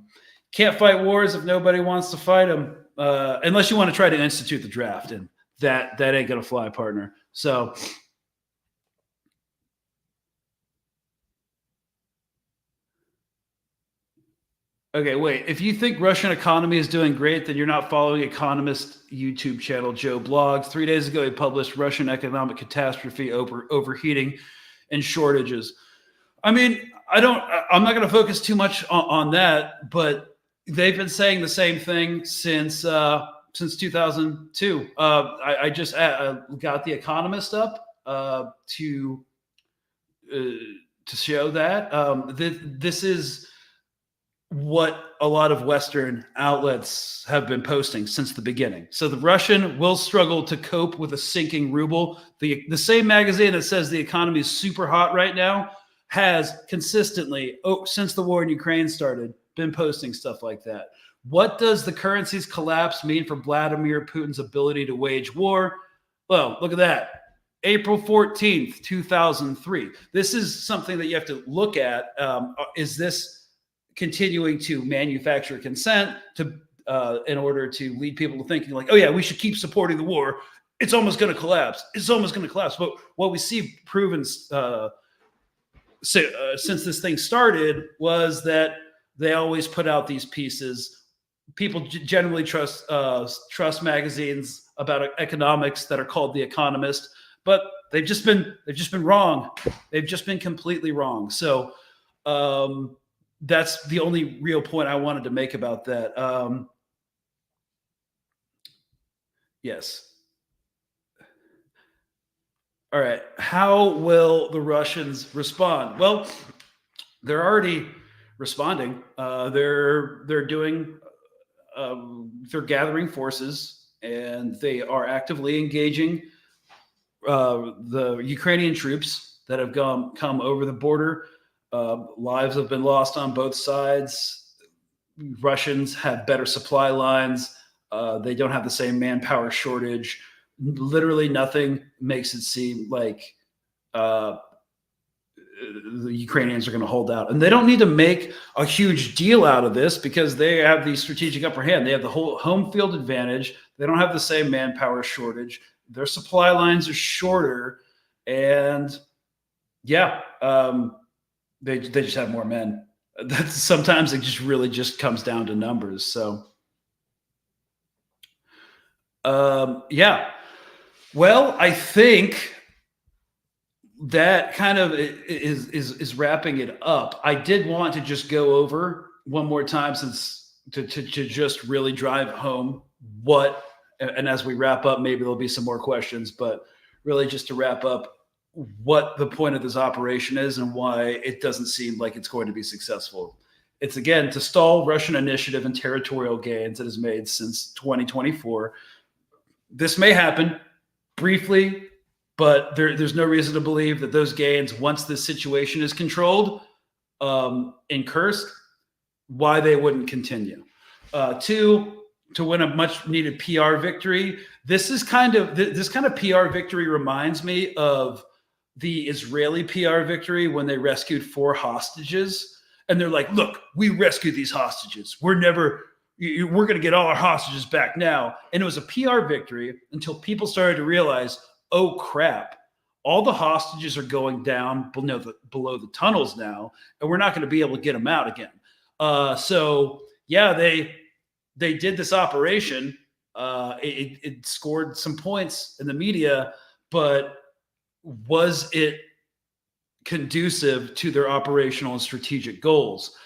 can't fight wars if nobody wants to fight them, unless you want to try to institute the draft. And that ain't going to fly, partner. So okay, wait. If you think Russian economy is doing great, then you're not following economist YouTube channel Joe Blogs. 3 days ago, he published Russian economic catastrophe, overheating, and shortages. I mean, I'm not going to focus too much on that, but they've been saying the same thing since 2002. I just got The Economist up to show that this is what a lot of Western outlets have been posting since the beginning. So the Russian will struggle to cope with a sinking ruble. The same magazine that says the economy is super hot right now has consistently, since the war in Ukraine started, been posting stuff like that. What does the currency's collapse mean for Vladimir Putin's ability to wage war? Well, look at that. April 14th, 2003. This is something that you have to look at. Is this continuing to manufacture consent to in order to lead people to thinking like, oh yeah, we should keep supporting the war. It's almost going to collapse. It's almost going to collapse. But what we see proven since this thing started was that they always put out these pieces. People generally trust magazines about economics that are called The Economist, but they've just been wrong. They've just been completely wrong. So that's the only real point I wanted to make about that. Yes. All right. How will the Russians respond? Well, they're already responding. They're doing. They're gathering forces, and they are actively engaging the Ukrainian troops that have come over the border. Lives have been lost on both sides. Russians have better supply lines. They don't have the same manpower shortage. Literally nothing makes it seem like the Ukrainians are going to hold out. And they don't need to make a huge deal out of this because they have the strategic upper hand. They have the whole home field advantage. They don't have the same manpower shortage. Their supply lines are shorter. And yeah, they just have more men. Sometimes it just really just comes down to numbers. So yeah. Well, I think that kind of is wrapping it up. I did want to just go over one more time since to just really drive home what, and as we wrap up, maybe there'll be some more questions, but really just to wrap up what the point of this operation is and why it doesn't seem like it's going to be successful. It's again to stall Russian initiative and territorial gains it has made since 2024. This may happen briefly, but there's no reason to believe that those gains, once this situation is controlled in Kursk, why they wouldn't continue. Two, to win a much needed PR victory. This kind of PR victory reminds me of the Israeli PR victory when they rescued 4 hostages. And they're like, look, we rescued these hostages. We're going to get all our hostages back now. And it was a PR victory until people started to realize, oh crap, all the hostages are going down below the tunnels now, and we're not going to be able to get them out again. So yeah, they did this operation. It scored some points in the media, but was it conducive to their operational and strategic goals?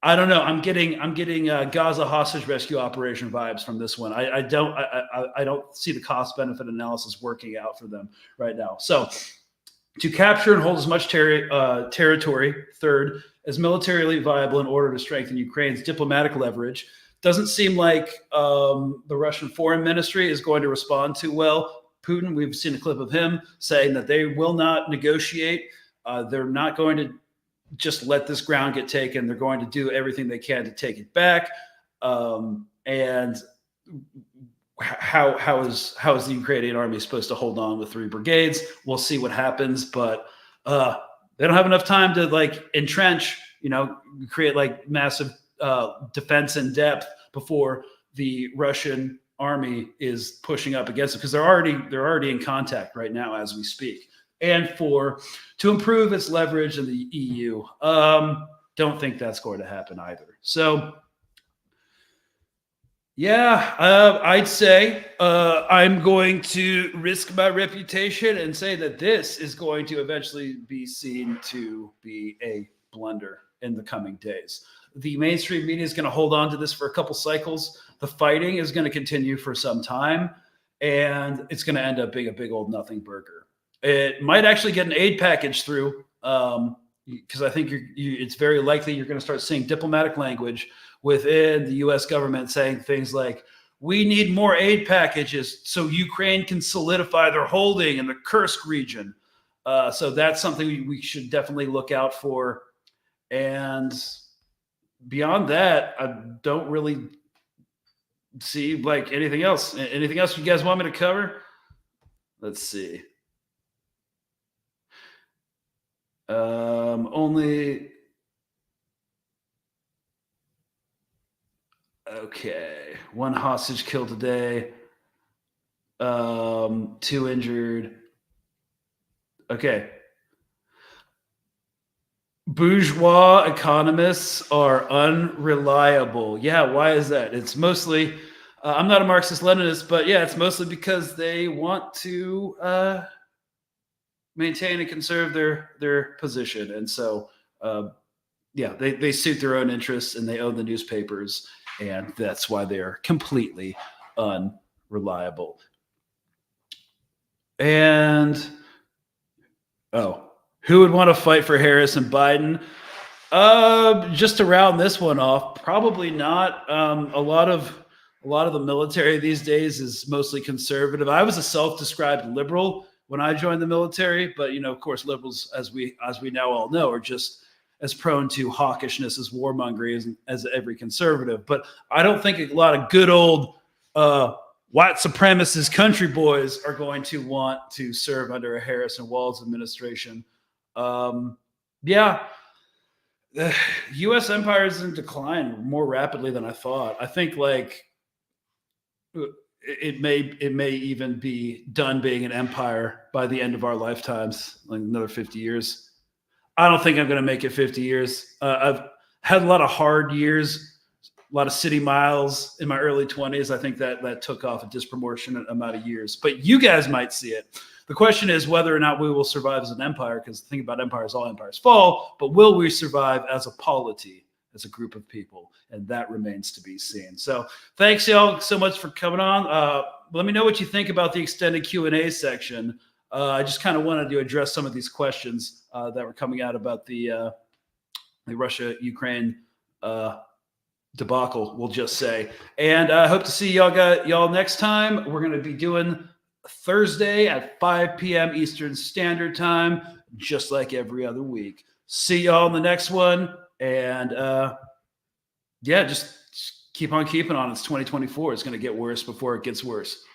I don't know. I'm getting Gaza hostage rescue operation vibes from this one. I don't see the cost benefit analysis working out for them right now. So to capture and hold as much territory, third, as militarily viable in order to strengthen Ukraine's diplomatic leverage. Doesn't seem like the Russian foreign ministry is going to respond too well. Putin, we've seen a clip of him saying that they will not negotiate. They're not going to just let this ground get taken. They're going to do everything they can to take it back. And how is the Ukrainian army supposed to hold on with 3 brigades? We'll see what happens, but they don't have enough time to like entrench, create like massive defense in depth before the Russian army is pushing up against it, because they're already in contact right now as we speak. And to improve its leverage in the EU, don't think that's going to happen either. So yeah, I'd say I'm going to risk my reputation and say that this is going to eventually be seen to be a blunder in the coming days. The mainstream media is going to hold on to this for a couple cycles. The fighting is going to continue for some time, and it's going to end up being a big old nothing burger. It might actually get an aid package through, because I think it's very likely you're going to start seeing diplomatic language within the U.S. government saying things like, we need more aid packages so Ukraine can solidify their holding in the Kursk region. So that's something we should definitely look out for. And beyond that, I don't really see like anything else. Anything else you guys want me to cover? Let's see. Okay. 1 hostage killed today. 2 injured. Okay. Bourgeois economists are unreliable. Yeah, why is that? It's mostly, I'm not a Marxist-Leninist, but yeah, it's mostly because they want to maintain and conserve their position. And so, yeah, they suit their own interests and they own the newspapers. And that's why they're completely unreliable. And, who would want to fight for Harris and Biden? Just to round this one off, probably not. A lot of the military these days is mostly conservative. I was a self-described liberal when I joined the military, but of course, liberals, as we now all know, are just as prone to hawkishness as warmongering as every conservative. But I don't think a lot of good old white supremacist country boys are going to want to serve under a Harris and Walz administration. Yeah, the U.S. empire is in decline more rapidly than I thought. I think like it may even be done being an empire by the end of our lifetimes, like another 50 years. I don't think I'm going to make it 50 years. I've had a lot of hard years, a lot of city miles in my early 20s. I think that took off a disproportionate amount of years, but you guys might see it. The question is whether or not we will survive as an empire, because the thing about empires, all empires fall, but will we survive as a polity, as a group of people? And that remains to be seen. So thanks y'all so much for coming on. Let me know what you think about the extended Q&A section. I just kind of wanted to address some of these questions that were coming out about the Russia-Ukraine debacle, we'll just say. And I hope to see y'all next time. We're going to be doing Thursday at 5 p.m. Eastern Standard Time, just like every other week. See y'all in the next one. And yeah, just keep on keeping on. It's 2024. It's going to get worse before it gets worse.